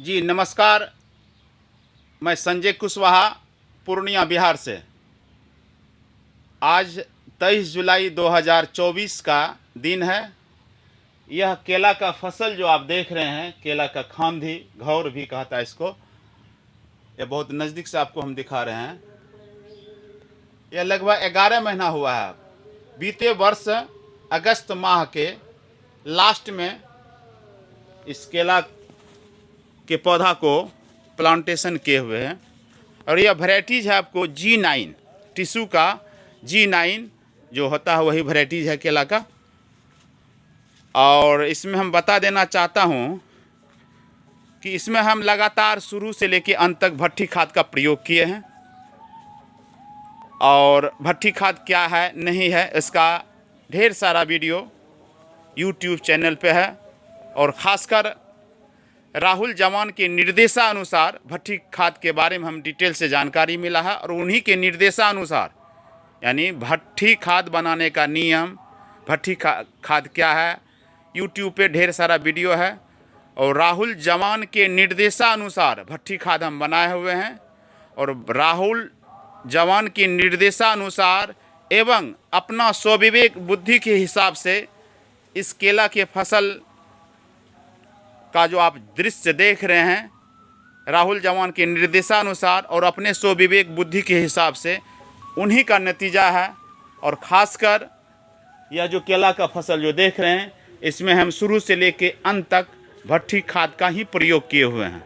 जी नमस्कार। मैं संजय कुशवाहा पूर्णिया बिहार से। आज 23 जुलाई 2024 का दिन है। यह केला का फसल जो आप देख रहे हैं, केला का खांधी, घौर भी कहता है इसको। यह बहुत नज़दीक से आपको हम दिखा रहे हैं। यह लगभग 11 महीना हुआ है। बीते वर्ष अगस्त माह के लास्ट में इस केला के पौधा को प्लांटेशन किए हुए हैं। और यह वैरायटीज़ है आपको G9 टिश्यू का। G9 जो होता है वही वैरायटीज़ है केला का। और इसमें हम बता देना चाहता हूँ कि इसमें हम लगातार शुरू से लेकर अंत तक भट्ठी खाद का प्रयोग किए हैं। और भट्ठी खाद क्या है नहीं है इसका ढेर सारा वीडियो YouTube चैनल पे है। और ख़ासकर राहुल जवान के निर्देशानुसार भट्ठी खाद के बारे में हम डिटेल से जानकारी मिला है। और उन्हीं के निर्देशानुसार यानी भट्ठी खाद बनाने का नियम, भट्ठी खाद क्या है, YouTube पे ढेर सारा वीडियो है। और राहुल जवान के निर्देशानुसार भट्ठी खाद हम बनाए हुए हैं। और राहुल जवान के निर्देशानुसार एवं अपना स्वविवेक बुद्धि के हिसाब से इस केला के फसल का जो आप दृश्य देख रहे हैं, राहुल जवान के निर्देशानुसार और अपने स्वविवेक बुद्धि के हिसाब से उन्हीं का नतीजा है। और ख़ासकर यह जो केला का फसल जो देख रहे हैं, इसमें हम शुरू से लेके अंत तक भट्ठी खाद का ही प्रयोग किए हुए हैं।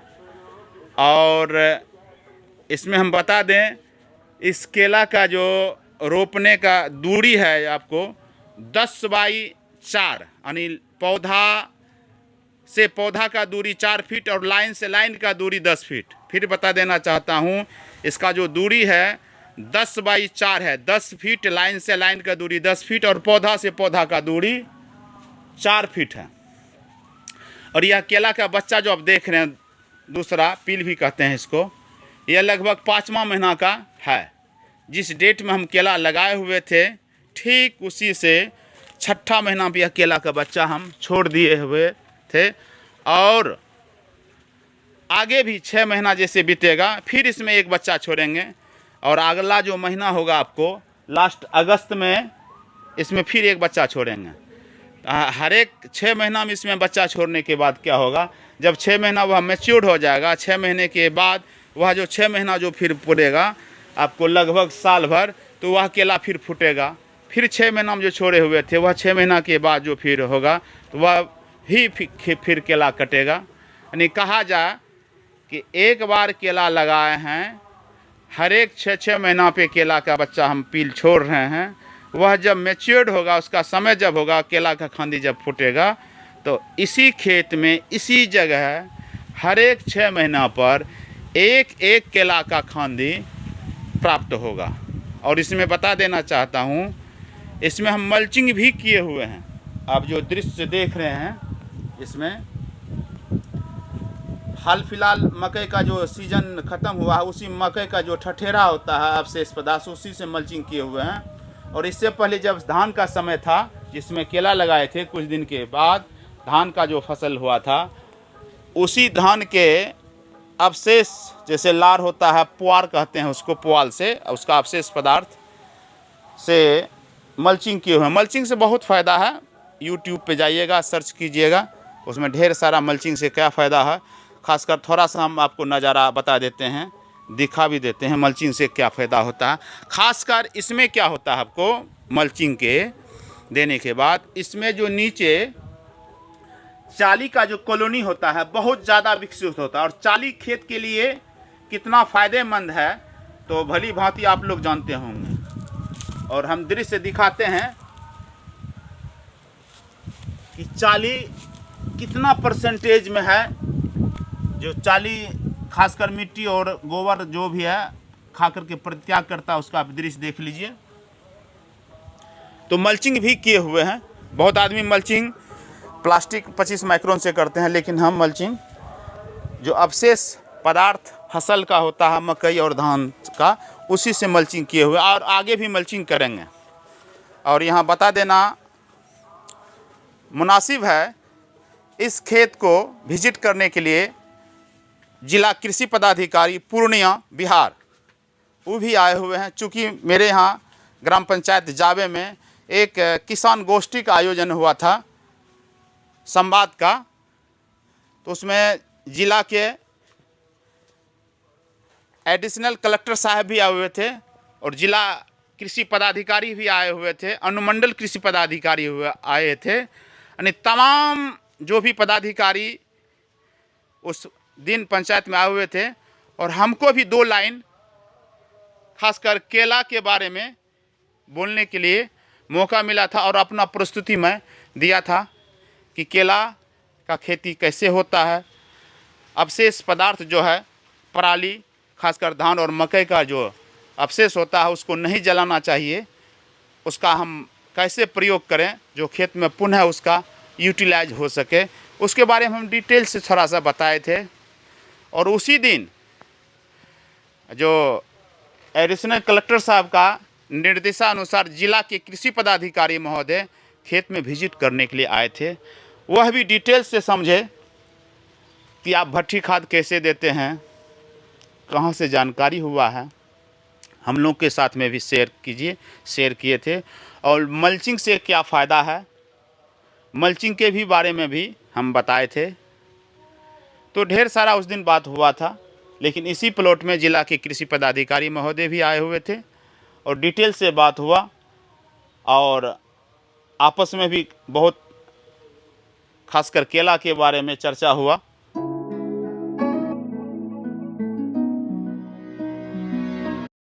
और इसमें हम बता दें, इस केला का जो रोपने का दूरी है आपको 10 बाई 4 यानी पौधा से पौधा का दूरी 4 फीट और लाइन से लाइन का दूरी 10 फीट। फिर बता देना चाहता हूँ, इसका जो दूरी है 10 बाई 4 है। 10 फीट लाइन से लाइन का दूरी 10 फीट और पौधा से पौधा का दूरी 4 फीट है। और यह केला का बच्चा जो आप देख रहे हैं, दूसरा पील भी कहते हैं इसको, यह लगभग 5वां महीना का है। जिस डेट में हम केला लगाए हुए थे, ठीक उसी से 6ठा महीना भी यह केला का बच्चा हम छोड़ दिए हुए थे। और आगे भी 6 महीना जैसे बीतेगा, फिर इसमें एक बच्चा छोड़ेंगे। और अगला जो महीना होगा आपको लास्ट अगस्त में, इसमें फिर एक बच्चा छोड़ेंगे। हर एक 6 महीना में इसमें बच्चा छोड़ने के बाद क्या होगा, जब 6 महीना वह मैच्योर हो जाएगा, 6 महीने के बाद वह जो 6 महीना जो फिर फूटेगा आपको लगभग साल भर, तो वह केला फिर फूटेगा। फिर 6 महीना में जो छोड़े हुए थे, वह 6 महीना के बाद जो फिर होगा तो वह ही फिर केला कटेगा। यानी कहा जाए कि एक बार केला लगाए हैं, हर एक 6-6 महीना पे केला का बच्चा हम पील छोड़ रहे हैं। वह जब मैच्योर्ड होगा, उसका समय जब होगा, केला का खांदी जब फूटेगा, तो इसी खेत में इसी जगह हर एक 6 महीना पर एक एक केला का खांदी प्राप्त होगा। और इसमें बता देना चाहता हूँ, इसमें हम मल्चिंग भी किए हुए हैं। आप जो दृश्य देख रहे हैं, इसमें हाल फिलहाल मकई का जो सीजन ख़त्म हुआ है, उसी मकई का जो ठठेरा होता है अवशेष पदार्थ, उसी से मल्चिंग किए हुए हैं। और इससे पहले जब धान का समय था, जिसमें केला लगाए थे, कुछ दिन के बाद धान का जो फसल हुआ था, उसी धान के अवशेष, जैसे लार होता है, पुआल कहते हैं उसको, पुआल से उसका अवशेष पदार्थ से मल्चिंग किए हुए हैं। मल्चिंग से बहुत फ़ायदा है। YouTube पे जाइएगा, सर्च कीजिएगा, उसमें ढेर सारा मल्चिंग से क्या फ़ायदा है। खासकर थोड़ा सा हम आपको नज़ारा बता देते हैं, दिखा भी देते हैं मल्चिंग से क्या फ़ायदा होता है। खासकर इसमें क्या होता है, आपको मल्चिंग के देने के बाद इसमें जो नीचे चाली का जो कॉलोनी होता है बहुत ज़्यादा विकसित होता है। और चाली खेत के लिए कितना फ़ायदेमंद है तो भली भांति आप लोग जानते होंगे। और हम दृश्य दिखाते हैं कि चाली कितना परसेंटेज में है। जो चाली खासकर मिट्टी और गोबर जो भी है खा करके परित्याग करता है, उसका आप दृश्य देख लीजिए। तो मल्चिंग भी किए हुए हैं। बहुत आदमी मल्चिंग प्लास्टिक 25 माइक्रोन से करते हैं, लेकिन हम मल्चिंग जो अवशेष पदार्थ फसल का होता है, मकई और धान का, उसी से मल्चिंग किए हुए और आगे भी मल्चिंग करेंगे। और यहाँ बता देना मुनासिब है, इस खेत को विजिट करने के लिए जिला कृषि पदाधिकारी पूर्णिया बिहार, वो भी आए हुए हैं। चूँकि मेरे यहाँ ग्राम पंचायत जावे में एक किसान गोष्ठी का आयोजन हुआ था संवाद का, तो उसमें जिला के एडिशनल कलेक्टर साहब भी आए हुए थे और जिला कृषि पदाधिकारी भी आए हुए थे, अनुमंडल कृषि पदाधिकारी हुए आए थे, यानी तमाम जो भी पदाधिकारी उस दिन पंचायत में आए हुए थे। और हमको भी 2 लाइन खासकर केला के बारे में बोलने के लिए मौका मिला था और अपना प्रस्तुति मैं दिया था कि केला का खेती कैसे होता है, अवशेष पदार्थ जो है पराली खासकर धान और मकई का जो अवशेष होता है उसको नहीं जलाना चाहिए, उसका हम कैसे प्रयोग करें जो खेत में पुनः उसका यूटिलाइज हो सके, उसके बारे में हम डिटेल से थोड़ा सा बताए थे। और उसी दिन जो एडिशनल कलेक्टर साहब का निर्देशानुसार जिला के कृषि पदाधिकारी महोदय खेत में विजिट करने के लिए आए थे, वह भी डिटेल से समझे कि आप भट्ठी खाद कैसे देते हैं, कहाँ से जानकारी हुआ है, हम लोग के साथ में भी शेयर किए थे। और मल्चिंग से क्या फ़ायदा है, मल्चिंग के भी बारे में भी हम बताए थे। तो ढेर सारा उस दिन बात हुआ था, लेकिन इसी प्लॉट में जिला के कृषि पदाधिकारी महोदय भी आए हुए थे और डिटेल से बात हुआ और आपस में भी बहुत खासकर केला के बारे में चर्चा हुआ।